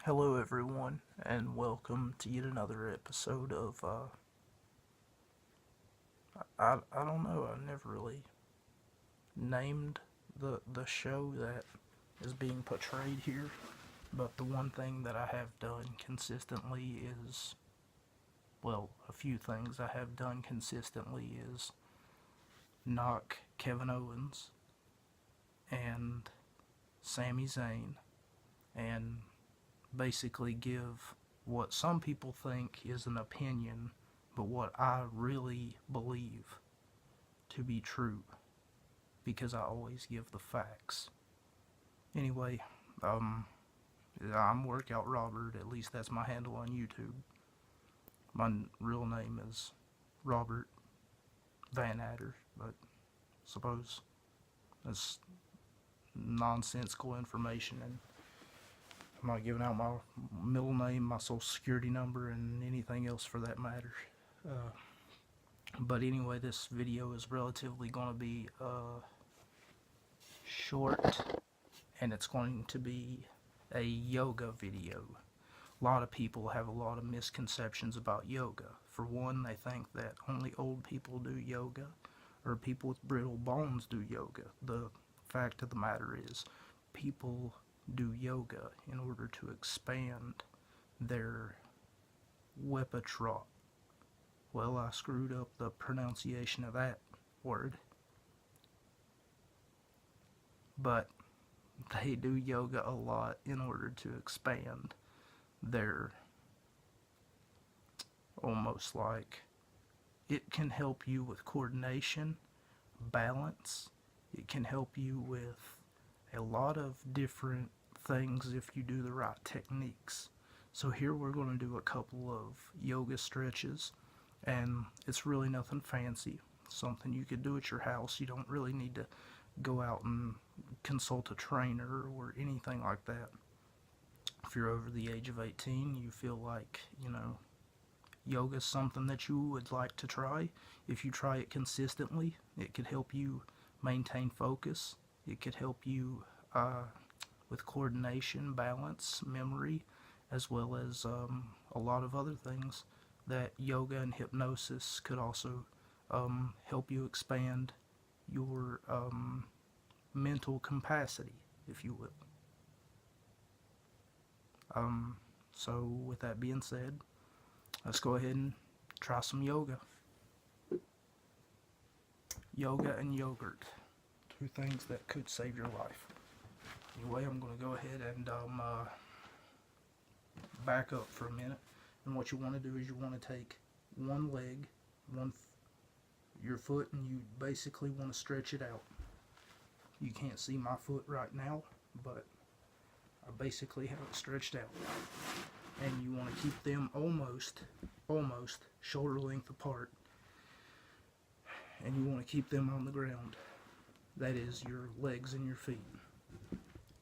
Hello, everyone, and welcome to yet another episode of. I don't know. I never really named the show that is being portrayed here, but the one thing that I have done consistently is, well, a few things I have done consistently is knock Kevin Owens and Sami Zayn and basically give what some people think is an opinion, but what I really believe to be true, because I always give the facts. Anyway, um, I'm Workout Robert, at least that's my handle on YouTube. My real name is Robert Van Adder, but suppose that's nonsensical information, and I'm not giving out my middle name, my social security number, and anything else for that matter. Uh, but anyway, this video is relatively going to be short, and it's going to be a yoga video. A lot of people have a lot of misconceptions about yoga. For one, they think that only old people do yoga, or people with brittle bones do yoga. The fact of the matter is, people do yoga in order to expand their repertoire. Well, I screwed up the pronunciation of that word, but they do yoga a lot in order to expand their, almost like, it can help you with coordination, balance. It can help you with a lot of different things if you do the right techniques. So here we're going to do a couple of yoga stretches, and it's really nothing fancy. Something you could do at your house. You don't really need to go out and consult a trainer or anything like that. If you're over the age of 18, you feel like, yoga's something that you would like to try. If you try it consistently, it could help you maintain focus. It could help you with coordination, balance, memory, as well as a lot of other things that yoga and hypnosis could also help you expand your mental capacity, if you will. So with that being said, let's go ahead and try some yoga. Yoga and yogurt, two things that could save your life. Anyway, I'm going to go ahead and back up for a minute. And what you want to do is you want to take one leg, your foot, and you basically want to stretch it out. You can't see my foot right now, but I basically have it stretched out. And you want to keep them almost shoulder length apart. And you want to keep them on the ground. That is your legs and your feet.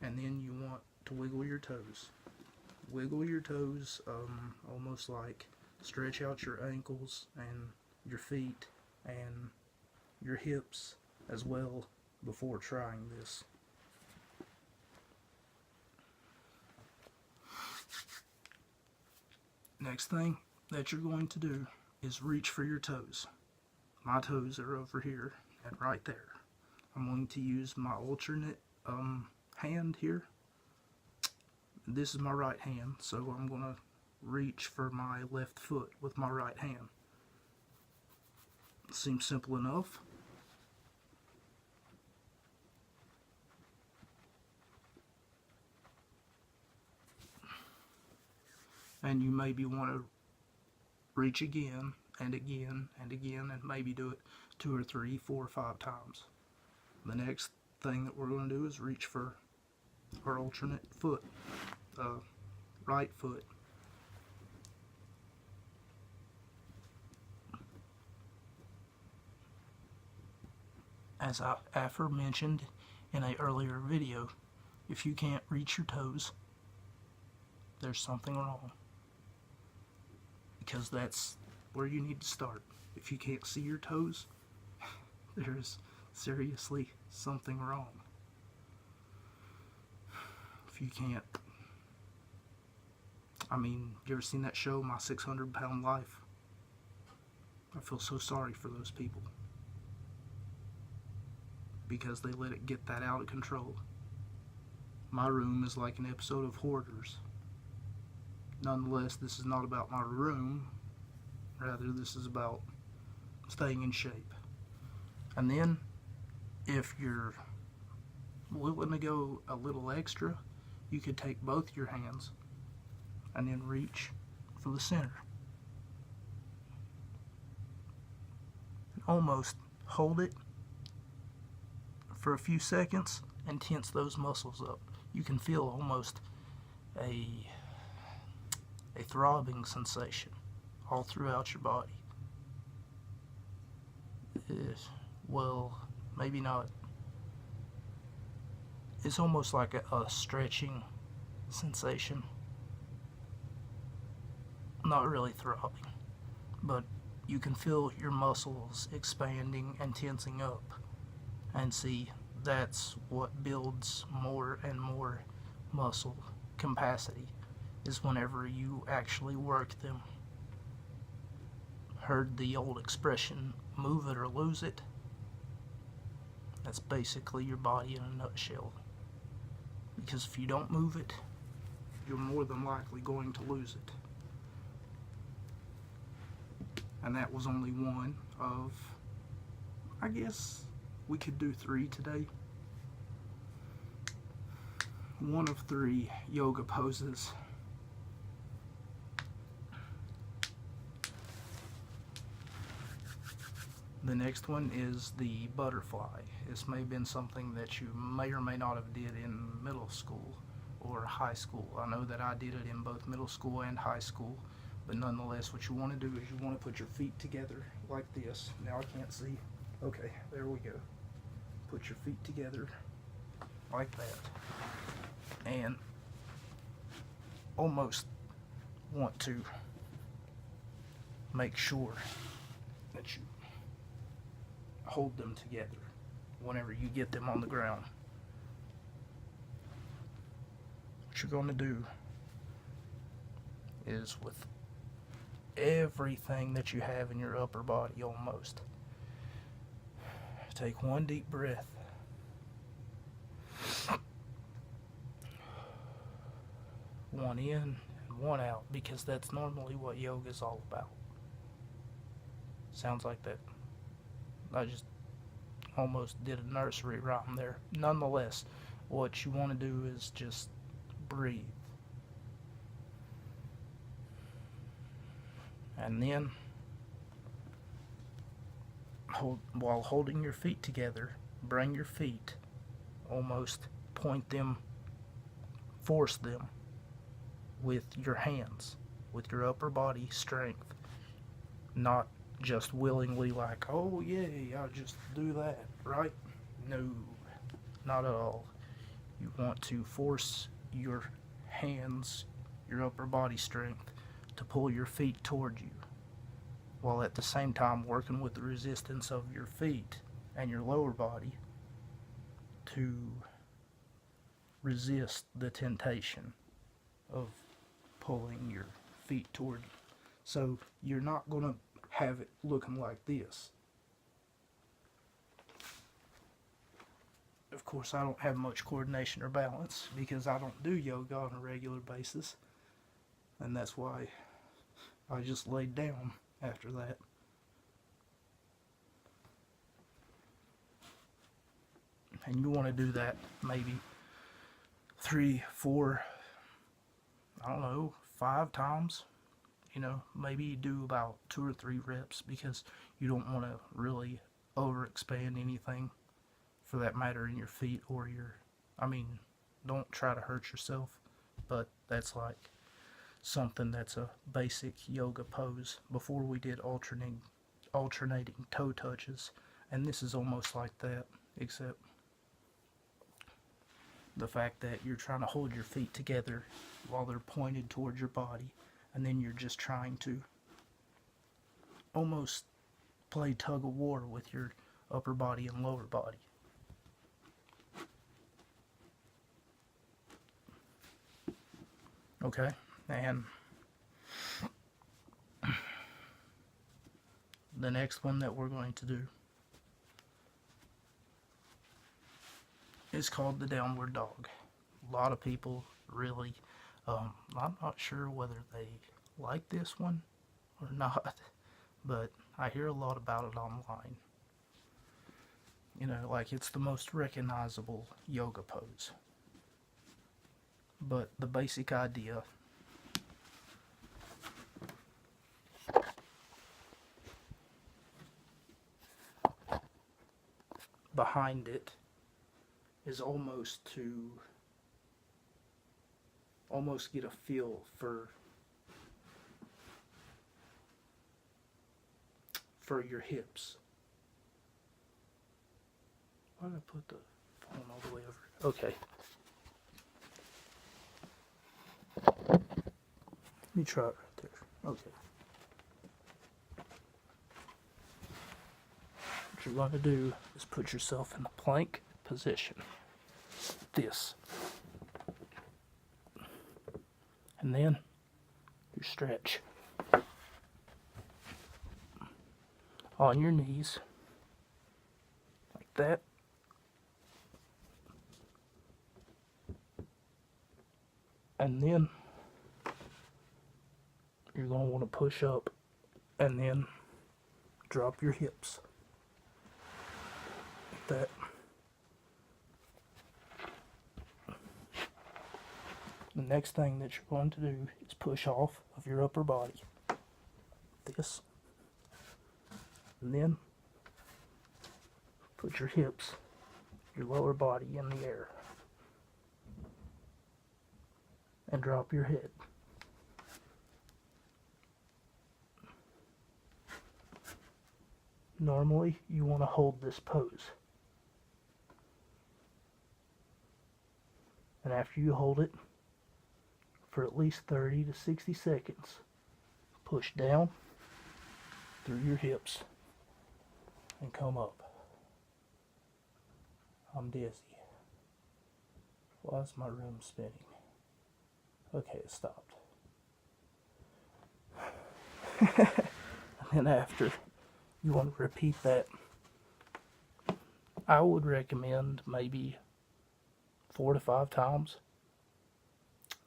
And then you want to wiggle your toes. Wiggle your toes, almost like stretch out your ankles and your feet and your hips as well before trying this. Next thing that you're going to do is reach for your toes. My toes are over here and right there. I'm going to use my alternate hand here. This is my right hand, so I'm going to reach for my left foot with my right hand. Seems simple enough. And you maybe want to reach again and again and again, and maybe do it 2 or 3, 4 or 5 times. The next thing that we're going to do is reach for our alternate foot, right foot. As I aforementioned in an earlier video, if you can't reach your toes, there's something wrong. Because that's where you need to start. If you can't see your toes, there's seriously something wrong. If you can't I mean, you ever seen that show, My 600-Pound Life? I feel so sorry for those people because they let it get that out of control. My room is like an episode of Hoarders. Nonetheless, this is not about my room. Rather, this is about staying in shape. And then, if you're willing to go a little extra, you could take both your hands and then reach for the center. Almost hold it for a few seconds and tense those muscles up. You can feel almost a throbbing sensation all throughout your body. Well, maybe not. It's almost like a stretching sensation. Not really throbbing, but you can feel your muscles expanding and tensing up. And see, that's what builds more and more muscle capacity, is whenever you actually work them. Heard the old expression, move it or lose it? That's basically your body in a nutshell. Because if you don't move it, you're more than likely going to lose it. And that was only one of, I guess we could do 3 today. One of 3 yoga poses. The next one is the butterfly. This may have been something that you may or may not have did in middle school or high school. I know that I did it in both middle school and high school, but nonetheless, what you want to do is you want to put your feet together like this. Now I can't see. Okay, there we go. Put your feet together like that. And almost want to make sure that you hold them together whenever you get them on the ground. What you're going to do is, with everything that you have in your upper body almost, take one deep breath. One in and one out, because that's normally what yoga is all about. Sounds like that. I just almost did a nursery rhyme there. Nonetheless, what you want to do is just breathe. And then, while holding your feet together, bring your feet, almost point them, force them with your hands, with your upper body strength, not just willingly like, oh yay, I'll just do that, right? No, not at all. You want to force your hands, your upper body strength, to pull your feet toward you, while at the same time working with the resistance of your feet and your lower body to resist the temptation of pulling your feet toward you. So you're not going to have it looking like this. Of course, I don't have much coordination or balance because I don't do yoga on a regular basis, and that's why I just laid down after that. And you want to do that maybe 3, 4, I don't know, 5 times. You know, maybe do about 2 or 3 reps, because you don't want to really overexpand anything, for that matter, in your feet or your, don't try to hurt yourself, but that's like something that's a basic yoga pose. Before we did alternating toe touches, and this is almost like that, except the fact that you're trying to hold your feet together while they're pointed towards your body, and then you're just trying to almost play tug of war with your upper body and lower body. Okay, and the next one that we're going to do is called the downward dog. A lot of people really, I'm not sure whether they like this one or not, but I hear a lot about it online. You know, like it's the most recognizable yoga pose. But the basic idea behind it is almost get a feel for your hips. Why did I put the phone all the way over? Okay. Let me try it right there. Okay. What you're going to do is put yourself in the plank position. This. And then you stretch on your knees like that. And then you're going to want to push up and then drop your hips like that. The next thing that you're going to do is push off of your upper body. This. And then put your hips, your lower body in the air. And drop your head. Normally, you want to hold this pose. And after you hold it for at least 30 to 60 seconds, push down through your hips and come up. I'm dizzy. Why is my room spinning? Okay, it stopped. And then after, you want to repeat that. I would recommend maybe 4 to 5 times.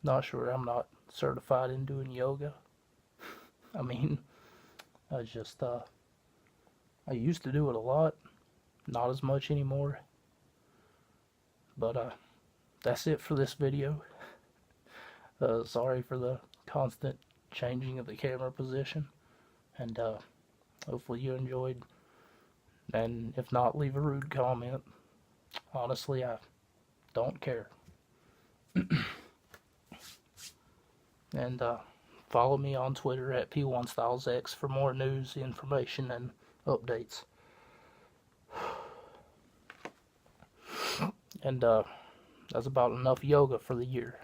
Not sure, I'm not certified in doing yoga. I mean, I just, I used to do it a lot, not as much anymore. But, that's it for this video. Sorry for the constant changing of the camera position. And, hopefully you enjoyed. And if not, leave a rude comment. Honestly, I don't care. And follow me on Twitter at P1StylesX for more news, information, and updates. And that's about enough yoga for the year.